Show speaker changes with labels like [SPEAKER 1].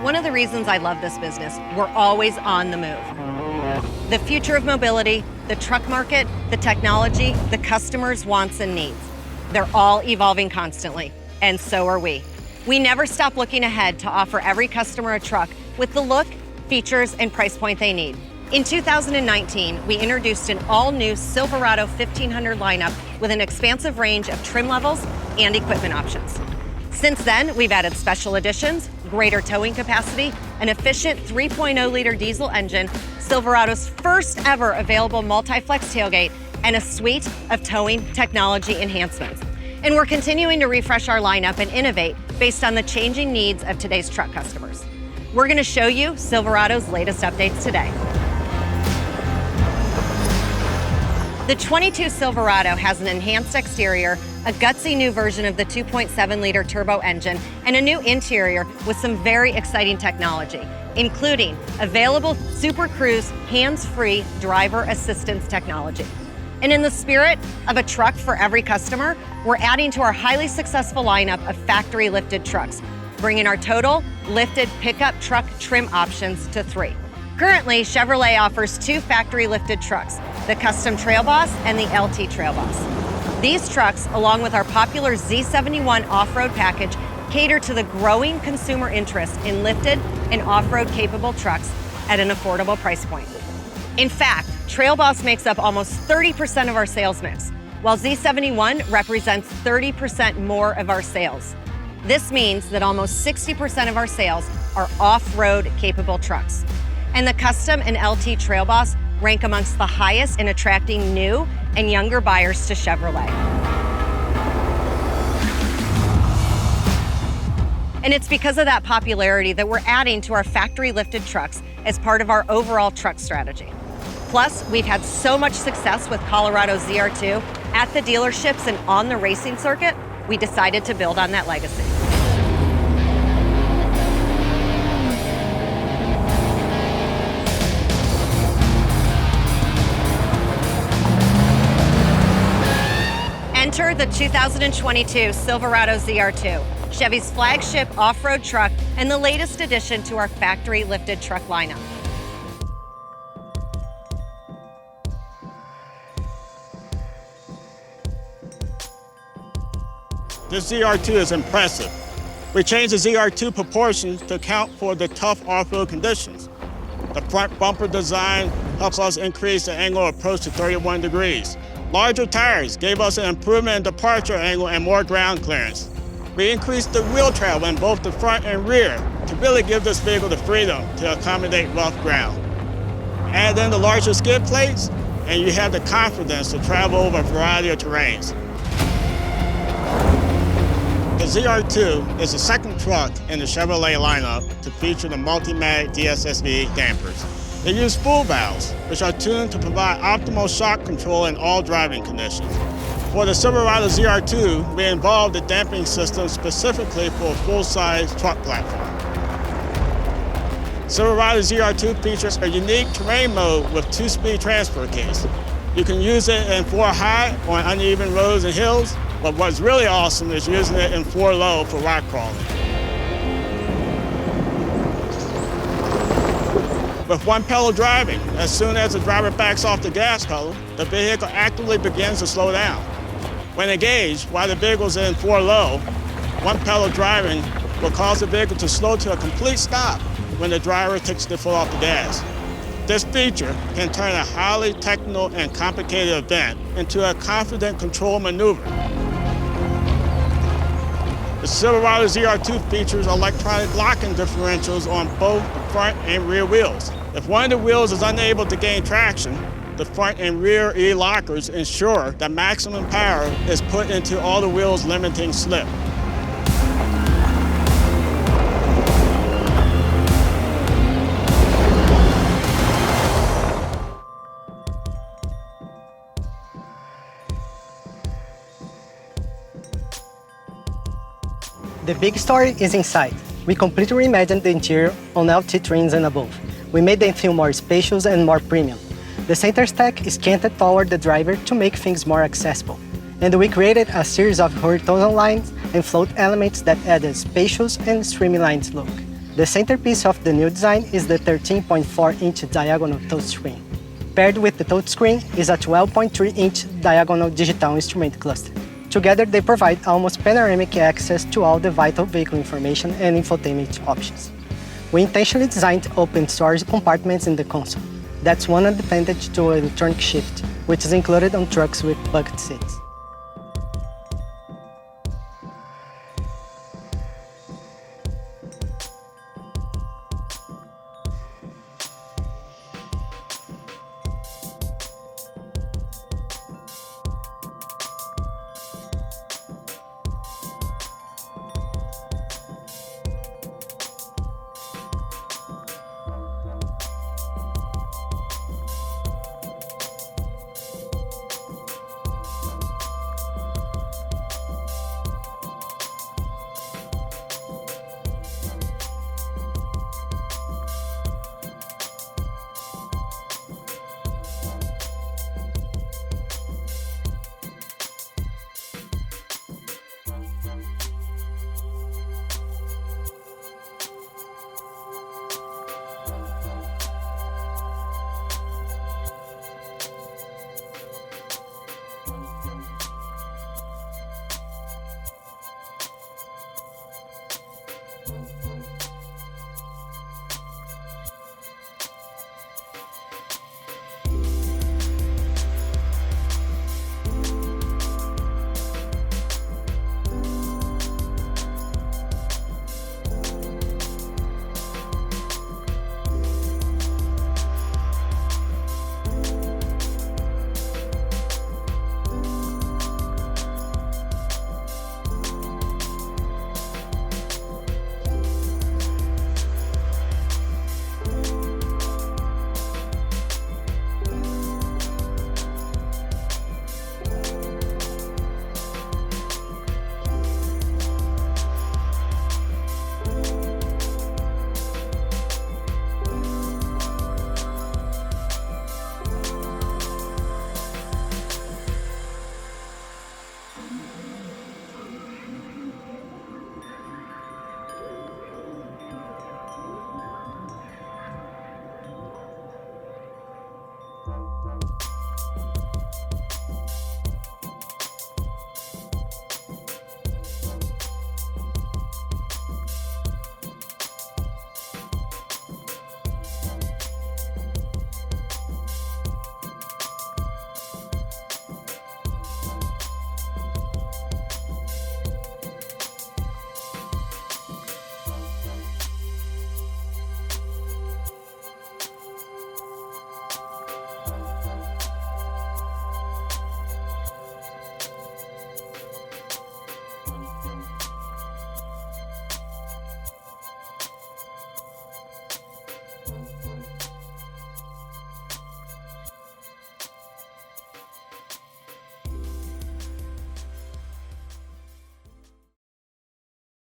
[SPEAKER 1] One of the reasons I love this business, we're always on the move. The future of mobility, the truck market, the technology, the customers' wants and needs. They're all evolving constantly, and so are we. We never stop looking ahead to offer every customer a truck with the look, features, and price point they need. In 2019, we introduced an all-new Silverado 1500 lineup with an expansive range of trim levels and equipment options. Since then, we've added special editions, greater towing capacity, an efficient 3.0-liter diesel engine, Silverado's first ever available multi-flex tailgate, and a suite of towing technology enhancements. And we're continuing to refresh our lineup and innovate based on the changing needs of today's truck customers. We're going to show you Silverado's latest updates today. The 22 Silverado has an enhanced exterior, a gutsy new version of the 2.7-liter turbo engine, and a new interior with some very exciting technology, including available Super Cruise hands-free driver assistance technology. And in the spirit of a truck for every customer, we're adding to our highly successful lineup of factory-lifted trucks, bringing our total lifted pickup truck trim options to 3. Currently, Chevrolet offers 2 factory-lifted trucks, the Custom Trail Boss and the LT Trail Boss. These trucks, along with our popular Z71 off-road package, cater to the growing consumer interest in lifted and off-road capable trucks at an affordable price point. In fact, Trail Boss makes up almost 30% of our sales mix, while Z71 represents 30% more of our sales. This means that almost 60% of our sales are off-road capable trucks. And the Custom and LT Trail Boss rank amongst the highest in attracting new and younger buyers to Chevrolet. And it's because of that popularity that we're adding to our factory-lifted trucks as part of our overall truck strategy. Plus, we've had so much success with Colorado ZR2 at the dealerships and on the racing circuit, we decided to build on that legacy. Enter the 2022 Silverado ZR2, Chevy's flagship off-road truck and the latest addition to our factory-lifted truck lineup.
[SPEAKER 2] This ZR2 is impressive. We changed the ZR2 proportions to account for the tough off-road conditions. The front bumper design helps us increase the angle of approach to 31 degrees. Larger tires gave us an improvement in departure angle and more ground clearance. We increased the wheel travel in both the front and rear to really give this vehicle the freedom to accommodate rough ground. Add in the larger skid plates, and you have the confidence to travel over a variety of terrains. The ZR2 is the second truck in the Chevrolet lineup to feature the Multimatic DSSV dampers. They use full valves, which are tuned to provide optimal shock control in all driving conditions. For the Silverado ZR2, we involved the damping system specifically for a full-size truck platform. Silverado ZR2 features a unique terrain mode with 2-speed transfer case. You can use it in 4 high on uneven roads and hills, but what's really awesome is using it in 4 low for rock crawling. With 1 pedal driving, as soon as the driver backs off the gas pedal, the vehicle actively begins to slow down. When engaged, while the vehicle is in 4 low, 1 pedal driving will cause the vehicle to slow to a complete stop when the driver takes the foot off the gas. This feature can turn a highly technical and complicated event into a confident control maneuver. The Silverado ZR2 features electronic locking differentials on both the front and rear wheels. If one of the wheels is unable to gain traction, the front and rear E-lockers ensure that maximum power is put into all the wheels, limiting slip.
[SPEAKER 3] The big story is inside. We completely reimagined the interior on LT trims and above. We made them feel more spacious and more premium. The center stack is canted toward the driver to make things more accessible. And we created a series of horizontal lines and float elements that add a spacious and streamlined look. The centerpiece of the new design is the 13.4-inch diagonal touchscreen. Paired with the touchscreen is a 12.3-inch diagonal digital instrument cluster. Together, they provide almost panoramic access to all the vital vehicle information and infotainment options. We intentionally designed open storage compartments in the console. That's one advantage to electronic shift, which is included on trucks with bucket seats.